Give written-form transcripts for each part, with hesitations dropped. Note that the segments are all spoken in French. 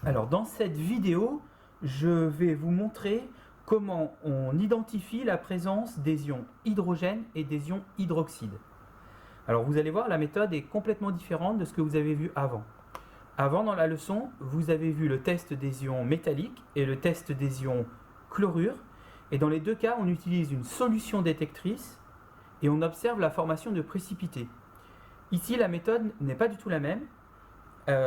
Alors dans cette vidéo, je vais vous montrer comment on identifie la présence des ions hydrogène et des ions hydroxyde. Alors vous allez voir, la méthode est complètement différente de ce que vous avez vu avant. Avant dans la leçon, vous avez vu le test des ions métalliques et le test des ions chlorure. Et dans les deux cas, on utilise une solution détectrice et on observe la formation de précipités. Ici, la méthode n'est pas du tout la même.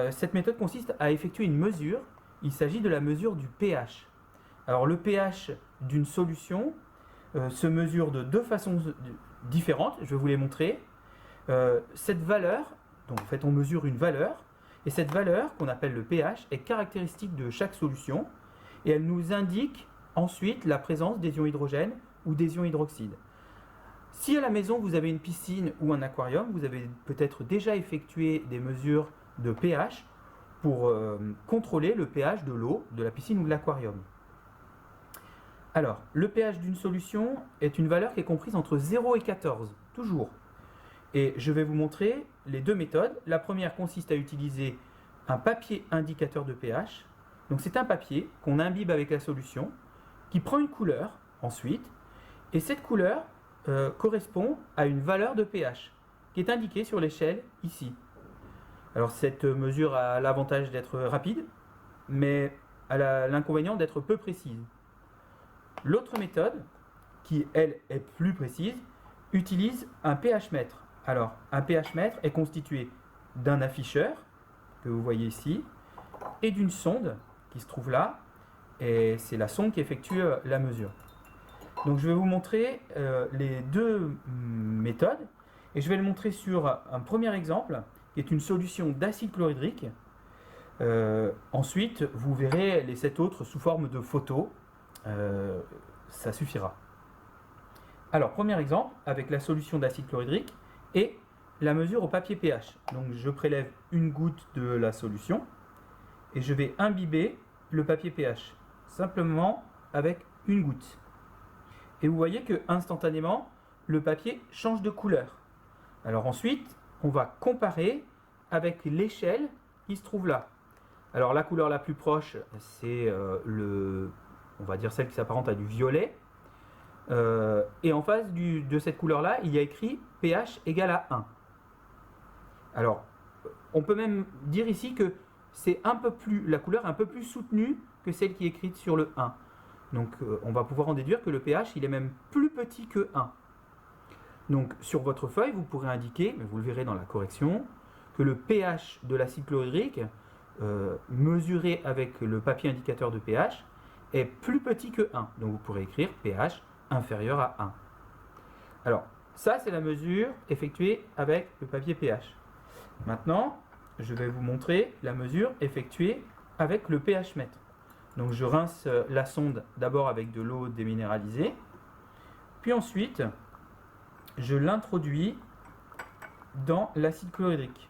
Cette méthode consiste à effectuer une mesure. Il s'agit de la mesure du pH. Alors le pH d'une solution se mesure de deux façons différentes. Je vais vous les montrer. Cette valeur, donc en fait on mesure une valeur, et cette valeur qu'on appelle le pH est caractéristique de chaque solution et elle nous indique ensuite la présence des ions hydrogène ou des ions hydroxyde. Si à la maison vous avez une piscine ou un aquarium, vous avez peut-être déjà effectué des mesures de pH pour contrôler le pH de l'eau, de la piscine ou de l'aquarium. Alors, le pH d'une solution est une valeur qui est comprise entre 0 et 14, toujours. Et je vais vous montrer les deux méthodes. La première consiste à utiliser un papier indicateur de pH. Donc c'est un papier qu'on imbibe avec la solution, qui prend une couleur ensuite, et cette couleur correspond à une valeur de pH qui est indiquée sur l'échelle ici. Alors cette mesure a l'avantage d'être rapide, mais elle a l'inconvénient d'être peu précise. L'autre méthode, qui elle est plus précise, utilise un pH mètre. Alors un pH mètre est constitué d'un afficheur, que vous voyez ici, et d'une sonde qui se trouve là, et c'est la sonde qui effectue la mesure. Donc je vais vous montrer les deux méthodes, et je vais le montrer sur un premier exemple, qui est une solution d'acide chlorhydrique. Ensuite, vous verrez les 7 autres sous forme de photos. Ça suffira. Alors, premier exemple, avec la solution d'acide chlorhydrique et la mesure au papier pH. Donc, je prélève une goutte de la solution et je vais imbiber le papier pH, simplement avec une goutte. Et vous voyez que instantanément, le papier change de couleur. Alors ensuite, on va comparer avec l'échelle qui se trouve là. Alors la couleur la plus proche, c'est on va dire celle qui s'apparente à du violet. Et en face de cette couleur-là, il y a écrit pH égale à 1. Alors, on peut même dire ici que c'est la couleur est un peu plus soutenue que celle qui est écrite sur le 1. Donc on va pouvoir en déduire que le pH il est même plus petit que 1. Donc sur votre feuille, vous pourrez indiquer, mais vous le verrez dans la correction, que le pH de l'acide chlorhydrique, mesuré avec le papier indicateur de pH, est plus petit que 1. Donc vous pourrez écrire pH inférieur à 1. Alors, ça c'est la mesure effectuée avec le papier pH. Maintenant, je vais vous montrer la mesure effectuée avec le pH mètre. Donc je rince la sonde d'abord avec de l'eau déminéralisée, puis ensuite je l'introduis dans l'acide chlorhydrique.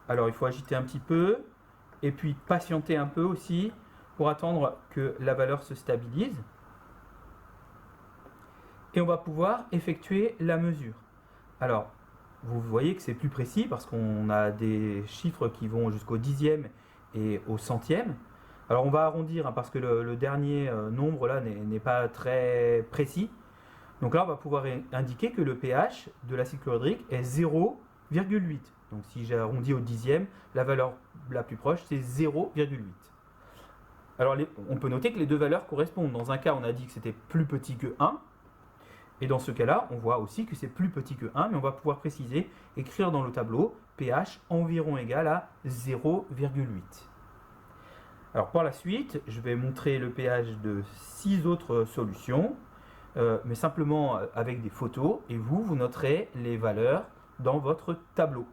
Alors il faut agiter un petit peu et puis patienter un peu aussi pour attendre que la valeur se stabilise. Et on va pouvoir effectuer la mesure. Alors vous voyez que c'est plus précis parce qu'on a des chiffres qui vont jusqu'au dixième et au centième. Alors on va arrondir parce que le dernier nombre là n'est pas très précis. Donc là on va pouvoir indiquer que le pH de l'acide chlorhydrique est 0,8. Donc si j'arrondis au dixième, la valeur la plus proche c'est 0,8. Alors on peut noter que les deux valeurs correspondent. Dans un cas on a dit que c'était plus petit que 1. Et dans ce cas-là, on voit aussi que c'est plus petit que 1, mais on va pouvoir préciser, écrire dans le tableau pH environ égal à 0,8. Alors par la suite, je vais montrer le pH de 6 autres solutions, mais simplement avec des photos, et vous noterez les valeurs dans votre tableau.